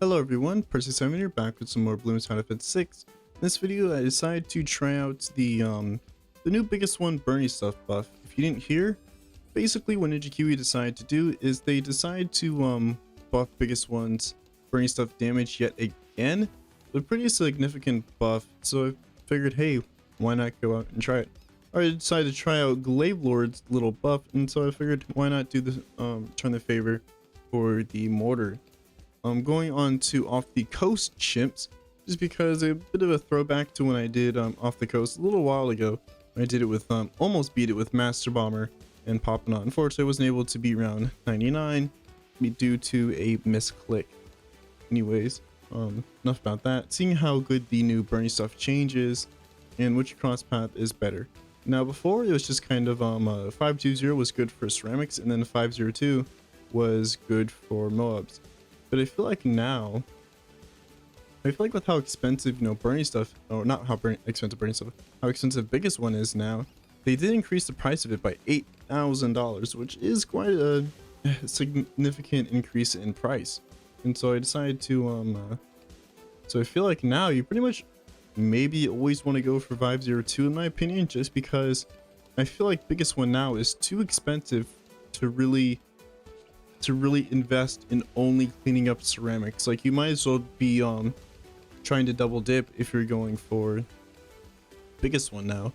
Hello everyone, Percy7 here, back with some more Bloons Final Fantasy 6. In this video I decided to try out the new biggest one burny stuff buff. If you didn't hear, basically what Ninja Kiwi decided to do is they decide to buff biggest one's burny stuff damage yet again. A pretty significant buff, so I figured, hey, why not go out and try it? I decided to try out Glaive Lord's little buff, and so I figured why not do the turn the favor for the mortar. Going on to Off the Coast chimps, just because a bit of a throwback to when I did Off the Coast a little while ago. I did it with almost beat it with Master Bomber and Popping On. Unfortunately, I wasn't able to beat round 99 due to a misclick. Anyways, enough about that. Seeing how good the new burny stuff changes and which cross path is better. Now before it was just kind of 520 was good for ceramics, and then 502 was good for MOABs. But I feel like now, with how expensive, burny stuff, or not how expensive burny stuff, how expensive biggest one is now, they did increase the price of it by $8,000, which is quite a significant increase in price. And so I decided to, so I feel like now you pretty much maybe always want to go for 502 in my opinion, just because I feel like biggest one now is too expensive to really invest in only cleaning up ceramics. Like, you might as well be trying to double dip if you're going for biggest one now,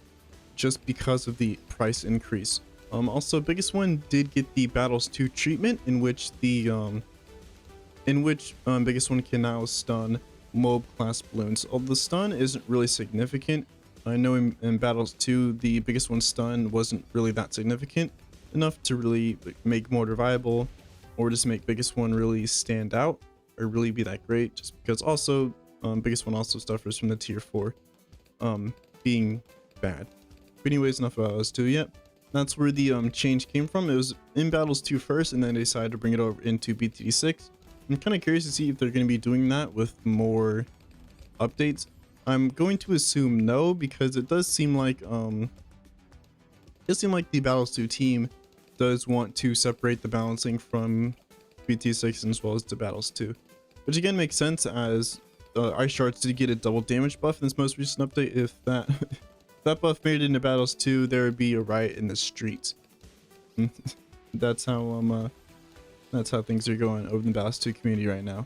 just because of the price increase. Also, biggest one did get the Battles 2 treatment, in which the biggest one can now stun MOAB-class Bloons. Although the stun isn't really significant, I know in Battles 2 the biggest one stun wasn't really that significant enough to really make mortar viable, or just make biggest one really stand out or really be that great, just because also biggest one also suffers from the tier 4 being bad. But anyways, enough about those two. Yet that's where the change came from. It was in Battles 2 first, and then they decided to bring it over into BTD6. I'm kind of curious to see if they're going to be doing that with more updates. I'm going to assume no, because it does seem like the Battles 2 team does want to separate the balancing from BT6 as well as the Battles 2, which again makes sense, as Ice Shards did get a double damage buff in this most recent update. If that that buff made it into Battles 2, there would be a riot in the streets. that's how things are going over in the Battles 2 community right now.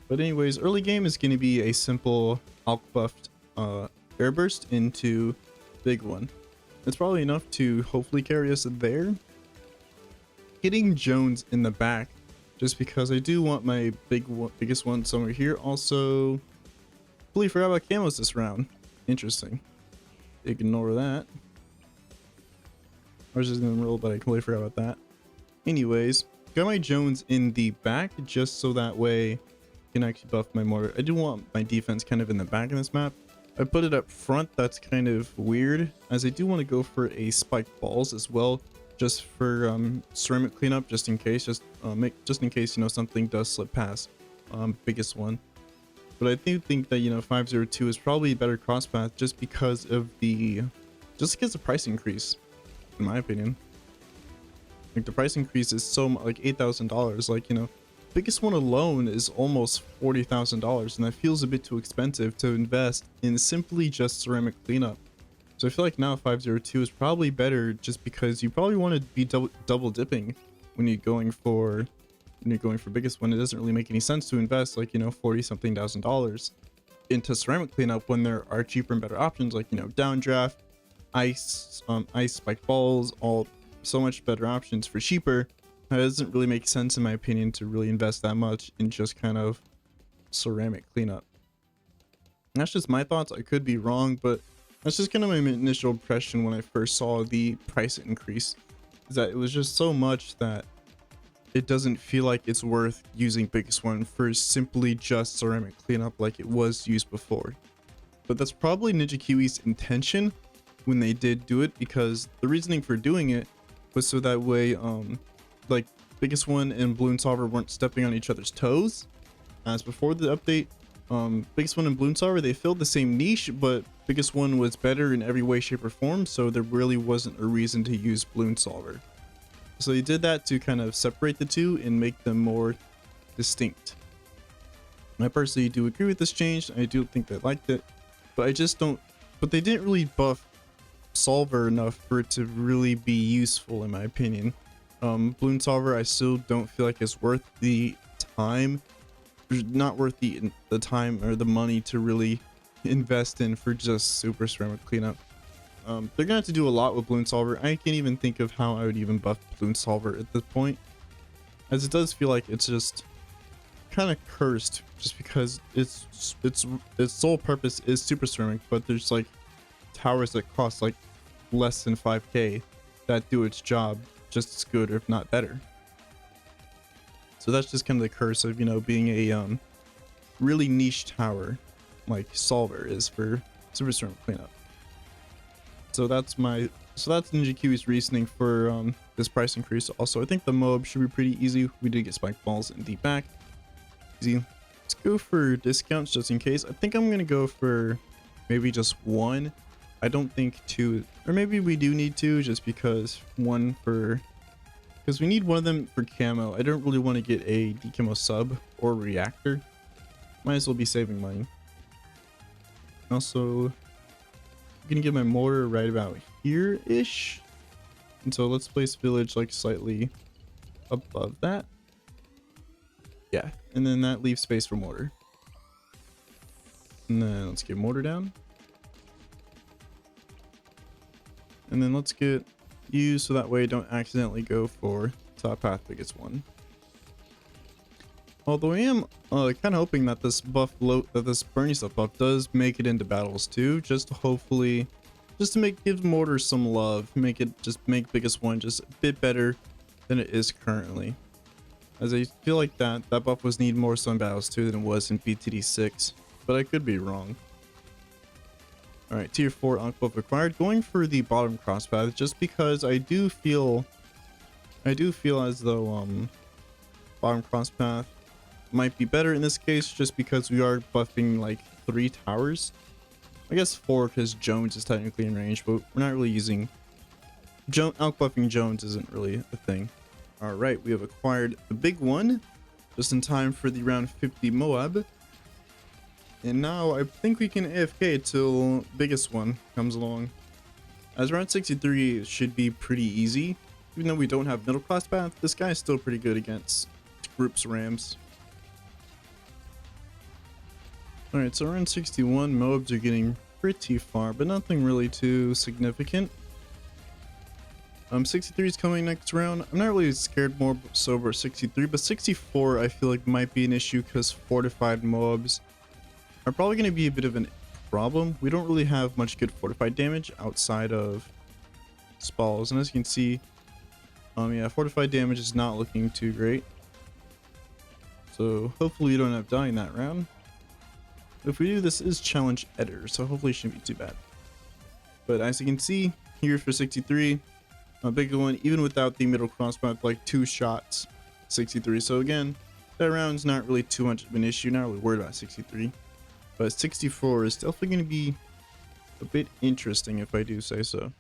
But anyways, early game is going to be a simple Alk buffed air burst into big one. It's probably enough to hopefully carry us there. Hitting Jones in the back, just because I do want my biggest one somewhere here. Also, completely forgot about camos this round. Interesting. Ignore that. I was just gonna roll, but I completely forgot about that. Anyways, got my Jones in the back just so that way I can actually buff my mortar. I do want my defense kind of in the back of this map. I put it up front. That's kind of weird, as I do want to go for a spiked balls as well, just for ceramic cleanup, just in case, just in case something does slip past biggest one. But I do think that 502 is probably a better cross path, just because of the price increase, in my opinion. Like, the price increase is so like $8,000. Like, biggest one alone is almost $40,000, and that feels a bit too expensive to invest in simply just ceramic cleanup. So I feel like now 502 is probably better, just because you probably want to be double dipping when you're going for biggest one. It doesn't really make any sense to invest like 40 something thousand dollars into ceramic cleanup when there are cheaper and better options, like downdraft, ice spiked balls, all so much better options for cheaper. It doesn't really make sense, in my opinion, to really invest that much in just kind of ceramic cleanup. And that's just my thoughts. I could be wrong, but that's just kind of my initial impression when I first saw the price increase, is that it was just so much that it doesn't feel like it's worth using biggest one for simply just ceramic cleanup like it was used before. But that's probably Ninja Kiwi's intention when they did do it, because the reasoning for doing it was so that way like biggest one and Bloon Solver weren't stepping on each other's toes. As before the update, biggest one and Bloon Solver, they filled the same niche, but biggest one was better in every way, shape, or form, so there really wasn't a reason to use Bloon Solver. So they did that to kind of separate the two and make them more distinct. I personally do agree with this change. I do think they liked it, but I just don't. But they didn't really buff Solver enough for it to really be useful, in my opinion. Bloon Solver, I still don't feel like it's worth the time. Not worth the time or the money to really invest in for just super ceramic cleanup. They're gonna have to do a lot with Bloon Solver. I can't even think of how I would even buff Bloon Solver at this point, as it does feel like it's just kind of cursed, just because its sole purpose is super ceramic, but there's like towers that cost like less than 5k that do its job just as good or if not better. So that's just kind of the curse of, you know, being a really niche tower like Solver is for super ceramic cleanup. So that's Ninja Kiwi's reasoning for this price increase. Also, I think the MOAB should be pretty easy. We did get spike balls in the back. Easy. Let's go for discounts just in case. I think I'm gonna go for maybe just one. I don't think two, or maybe we do need two, just because because we need one of them for camo. I don't really want to get a decamo sub or reactor. Might as well be saving money. Also, I'm gonna get my mortar right about here-ish. And so let's place village like slightly above that. Yeah, and then that leaves space for mortar. And then let's get mortar down. And then let's get you so that way I don't accidentally go for top path biggest one. Although I am kind of hoping that this this burny stuff buff does make it into battles too, just to hopefully, just to give mortar some love, make biggest one just a bit better than it is currently. As I feel like that buff was needed more so in battles too than it was in BTD6, but I could be wrong. Alright, tier 4 Ankh buff acquired. Going for the bottom cross path just because I do feel as though bottom cross path might be better in this case, just because we are buffing like 3 towers. I guess 4 because Jones is technically in range, but we're not really using Ankh buffing Jones isn't really a thing. Alright, we have acquired the big one just in time for the round 50 MOAB. And now I think we can AFK till biggest one comes along. As round 63 should be pretty easy. Even though we don't have middle class path, this guy is still pretty good against groups rams. Alright, so round 61, MOABs are getting pretty far, but nothing really too significant. 63 is coming next round. I'm not really scared more so over 63, but 64 I feel like might be an issue because fortified MOABs are probably going to be a bit of a problem. We don't really have much good fortified damage outside of spalls, and as you can see, yeah, fortified damage is not looking too great. So hopefully we don't end up dying that round. If we do, this is challenge editor, so hopefully it shouldn't be too bad. But as you can see here for 63, a big one, even without the middle crossbow, like 2 shots, 63. So again, that round's not really too much of an issue. Not really worried about 63. But 64 is definitely going to be a bit interesting, if I do say so.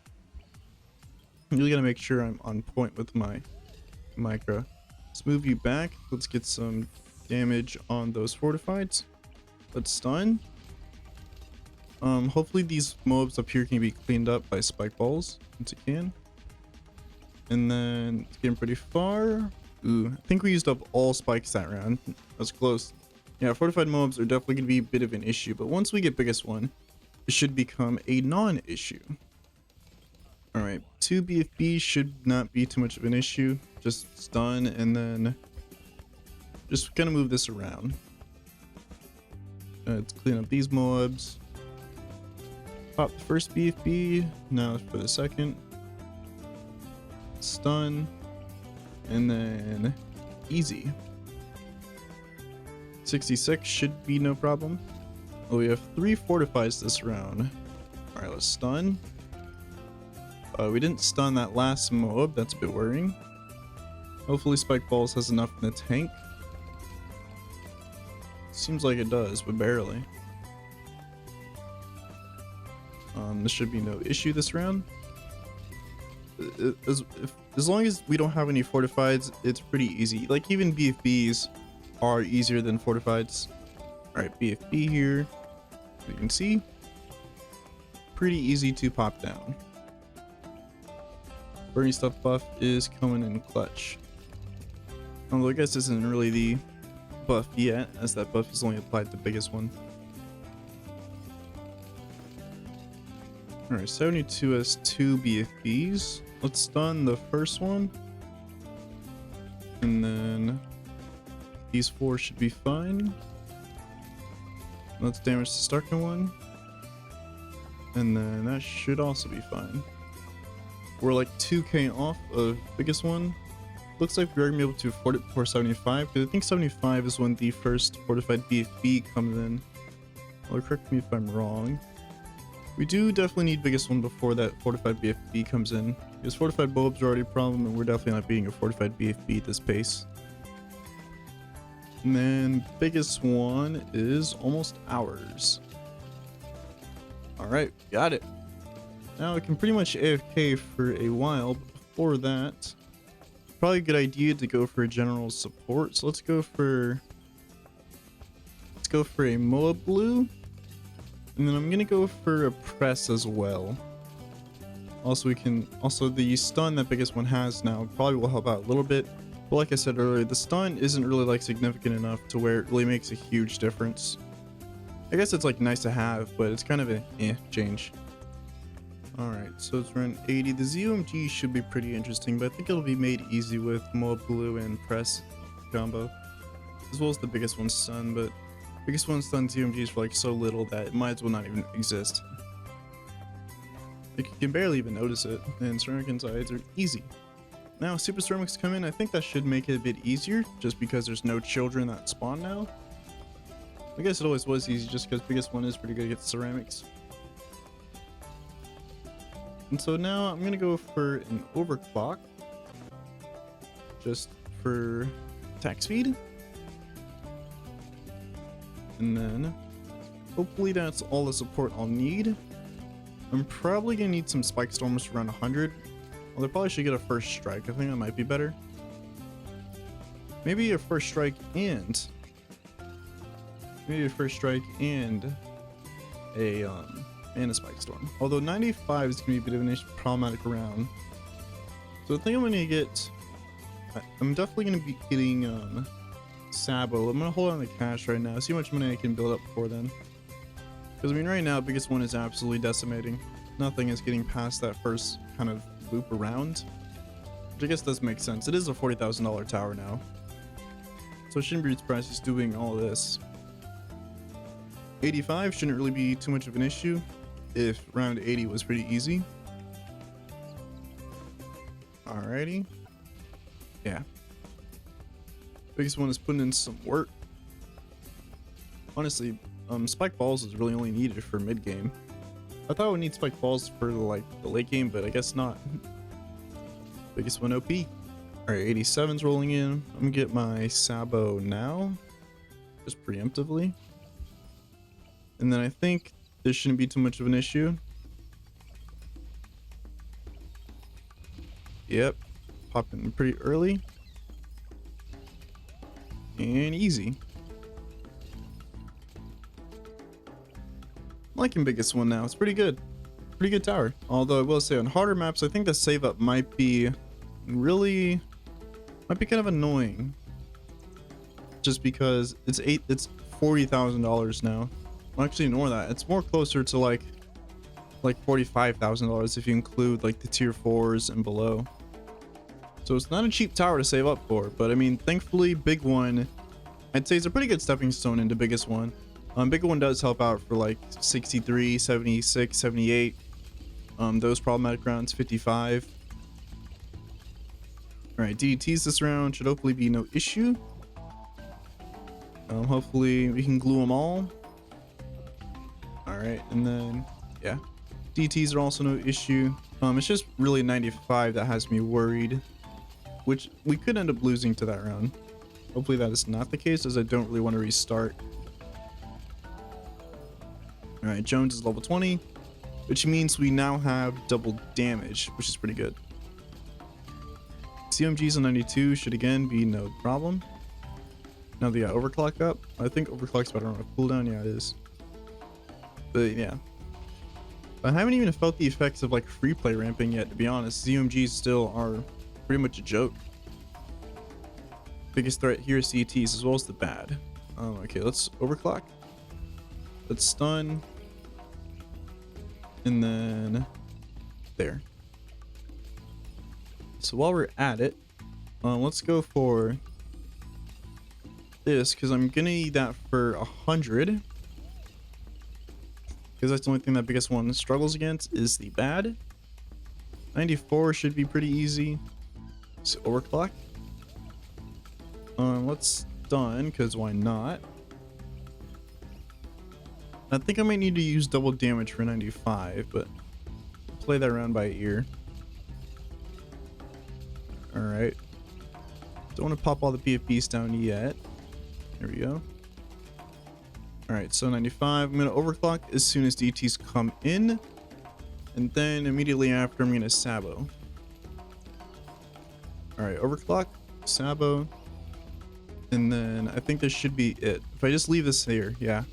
I'm really going to make sure I'm on point with my micro. Let's move you back. Let's get some damage on those fortifieds. Let's stun. Hopefully these MOABs up here can be cleaned up by spike balls, once it can. And then it's getting pretty far. Ooh, I think we used up all spikes that round. That's close. Yeah, fortified MOABs are definitely going to be a bit of an issue, but once we get biggest one, it should become a non-issue. Alright, 2 BFB should not be too much of an issue. Just stun and then just kind of move this around. Let's clean up these MOABs. Pop the first BFB, now for the second. Stun, and then easy. 66 should be no problem. Oh, we have 3 fortifies this round. Alright, let's stun. We didn't stun that last MOAB, that's a bit worrying. Hopefully Spike Balls has enough in the tank. Seems like it does, but barely. This should be no issue this round. As long as we don't have any fortifieds, it's pretty easy. Like even BFBs are easier than fortifieds. All right, BFB here. As you can see, pretty easy to pop down. Burning stuff buff is coming in clutch. Although I guess this isn't really the buff yet, as that buff is only applied to the biggest one. Alright, 72 has 2 BFBs. Let's stun the first one. And then these 4 should be fine. Let's damage the second one. And then that should also be fine. We're like 2k off of biggest one. Looks like we're gonna be able to afford it before 75, because I think 75 is when the first fortified BFB comes in. Well, correct me if I'm wrong. We do definitely need biggest one before that fortified BFB comes in, because fortified bulbs are already a problem, and we're definitely not beating a fortified BFB at this pace. And then biggest one is almost ours. Alright, got it. Now I can pretty much AFK for a while, but before that, probably a good idea to go for a general support. So let's go for a MOAB blue, and then I'm gonna go for a press as well. Also the stun that biggest one has now probably will help out a little bit. But like I said earlier, the stun isn't really like significant enough to where it really makes a huge difference. I guess it's like nice to have, but it's kind of a change. Alright, so it's around 80. The ZOMG should be pretty interesting, but I think it'll be made easy with MOAB blue and press combo, as well as the biggest one stun, but biggest one stun ZOMGs for like so little that it might as well not even exist. Like, you can barely even notice it, and ceramic insides are easy. Now super ceramics come in, I think that should make it a bit easier, just because there's no children that spawn now. I guess it always was easy just because biggest one is pretty good against ceramics. And so now I'm gonna go for an overclock, just for attack speed. And then hopefully that's all the support I'll need. I'm probably gonna need some spike storms around 100. Well, I probably should get a first strike. I think that might be better. Maybe a first strike and a spike storm. Although 95 is gonna be a bit of an problematic round. So I think I'm gonna get. I'm definitely gonna be getting Sabo. I'm gonna hold on the cash right now. See how much money I can build up before then. Because I mean, right now, biggest one is absolutely decimating. Nothing is getting past that first kind of loop around, which I guess does make sense. It is a $40,000 tower now, so it shouldn't be surprised he's doing all this. 85 shouldn't really be too much of an issue if round 80 was pretty easy. Alrighty. Yeah. Biggest one is putting in some work. Honestly, spike balls is really only needed for mid game. I thought I would need spike balls for like the late game, but I guess not. Biggest one OP. Alright, 87's rolling in. I'm gonna get my Sabo now, just preemptively. And then I think this shouldn't be too much of an issue. Yep, popping pretty early. And easy. I'm liking biggest one now. It's pretty good. Pretty good tower. Although I will say on harder maps, I think the save up might be kind of annoying. Just because it's $40,000 now. Well, actually ignore that. It's more closer to like $45,000 if you include like the tier 4s and below. So it's not a cheap tower to save up for, but I mean, thankfully big one, I'd say it's a pretty good stepping stone into biggest one. Big one does help out for like 63, 76, 78. Those problematic rounds, 55. Alright, DDTs this round should hopefully be no issue. Hopefully we can glue them all. Alright, and then, yeah. DDTs are also no issue. It's just really 95 that has me worried, which we could end up losing to that round. Hopefully that is not the case, as I don't really want to restart. Alright, Jones is level 20, which means we now have double damage, which is pretty good. CMGs on 92 should again be no problem. Now they got overclock up. I think overclock's better on a cooldown. Yeah, it is. But yeah. I haven't even felt the effects of like free play ramping yet, to be honest. ZMGs still are pretty much a joke. Biggest threat here is CTs as well as the bad. Okay, let's overclock. Let's stun. And then there. So while we're at it, let's go for this because I'm gonna need that for 100. Because that's the only thing that biggest one struggles against is the bad. 94 should be pretty easy. So overclock. Let's stun because why not? I think I might need to use double damage for 95, but play that around by ear. Alright. Don't want to pop all the PFPs down yet. There we go. Alright, so 95. I'm going to overclock as soon as DTs come in. And then immediately after, I'm going to Sabo. Alright, overclock, Sabo. And then I think this should be it. If I just leave this here, yeah.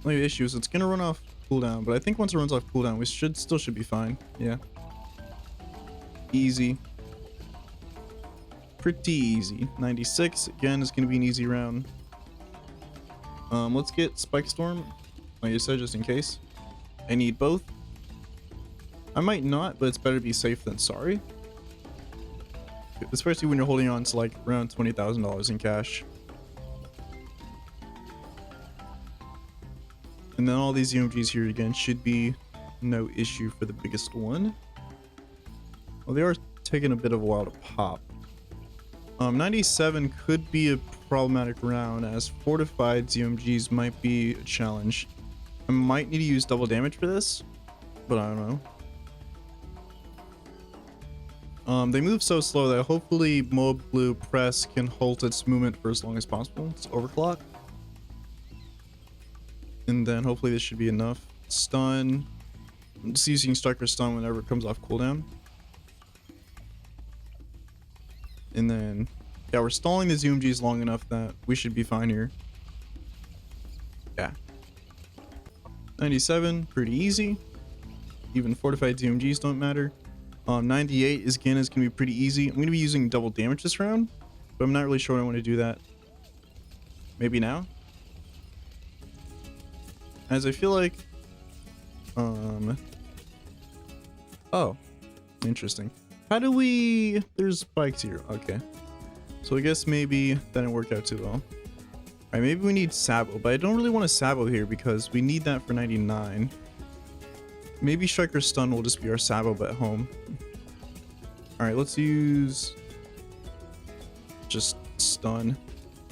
Only issue is it's going to run off cooldown, but I think once it runs off cooldown, we still should be fine. Yeah. Easy. Pretty easy. 96, again, is going to be an easy round. Let's get Spike Storm, like I said, just in case. I need both. I might not, but it's better to be safe than sorry. Especially when you're holding on to like around $20,000 in cash. And then all these UMGs here again should be no issue for the biggest one. Well, they are taking a bit of a while to pop. 97 could be a problematic round as fortified ZMGs might be a challenge. I might need to use double damage for this, but I don't know. They move so slow that hopefully MOAB Blue Press can halt its movement for as long as possible. It's overclock. And then hopefully this should be enough. Stun. I'm just using Striker Stun whenever it comes off cooldown. And then, yeah, we're stalling the ZMGs long enough that we should be fine here. Yeah. 97, pretty easy. Even fortified ZMGs don't matter. 98 is gonna be pretty easy. I'm gonna be using double damage this round, but I'm not really sure I want to do that. Maybe now? As I feel like, oh, interesting. How do we... There's spikes here. Okay. So I guess maybe that didn't work out too well. Alright, maybe we need Sabo, but I don't really want a Sabo here because we need that for 99. Maybe Striker Stun will just be our Sabo but at home. Alright, let's use... just Stun.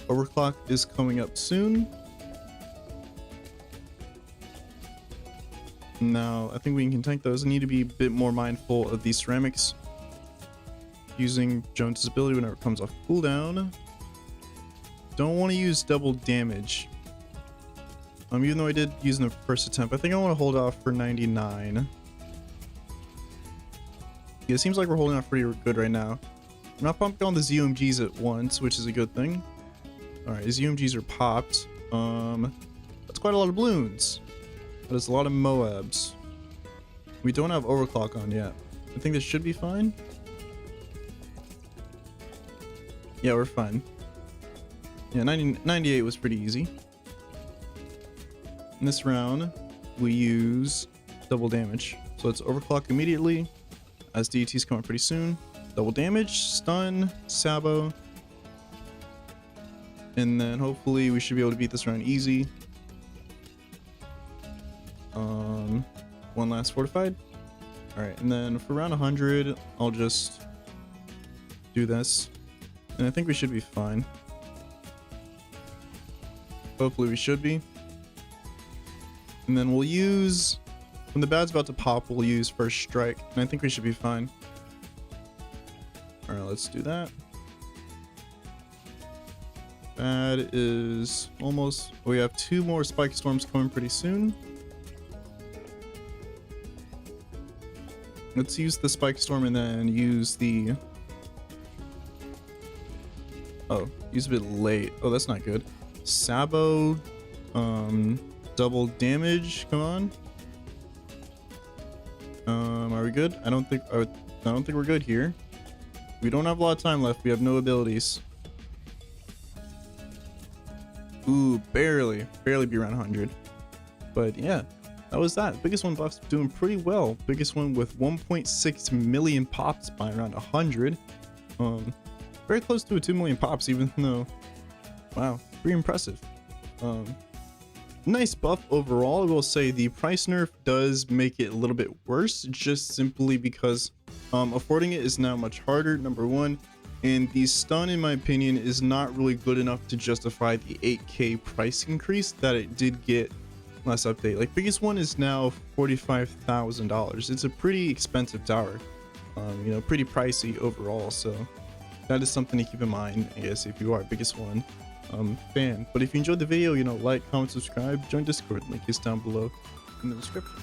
Overclock is coming up soon. Now, I think we can tank those. I need to be a bit more mindful of these ceramics. Using Jones's ability whenever it comes off cooldown. Don't want to use double damage. Even though I did use in the first attempt, I think I want to hold off for 99. Yeah, it seems like we're holding off pretty good right now. I'm not pumping all the ZMGs at once, which is a good thing. Alright, ZMGs are popped. That's quite a lot of Bloons. That is a lot of MOABs. We don't have overclock on yet. I think this should be fine. Yeah, we're fine. Yeah, 98 was pretty easy. In this round, we use double damage. So let's overclock immediately as DTs come up pretty soon. Double damage, stun, Sabo. And then hopefully we should be able to beat this round easy. One last fortified. Alright, and then for round 100, I'll just do this. And I think we should be fine. Hopefully we should be. And then we'll use, when the bad's about to pop, we'll use first strike. And I think we should be fine. Alright, let's do that. Bad is almost, we have 2 more spike storms coming pretty soon. Let's use the spike storm and then use the Oh, he's a bit late. Oh, that's not good. Sabo, double damage. Come on. Are we good? I don't think we're good here. We don't have a lot of time left. We have no abilities. Ooh, barely be around 100. But yeah, that was that. Biggest one buff's doing pretty well. Biggest one with 1.6 million pops by around 100. Very close to a 2 million pops, even though, wow, pretty impressive. Nice buff overall. I will say the price nerf does make it a little bit worse, just simply because affording it is now much harder, number one, and the stun, in my opinion, is not really good enough to justify the 8k price increase that it did get last update. Like, biggest one is now $45,000. It's a pretty expensive tower, you know, pretty pricey overall, so that is something to keep in mind, I guess, if you are biggest one fan. But if you enjoyed the video, you know, like, comment, subscribe, join Discord. Link is down below in the description.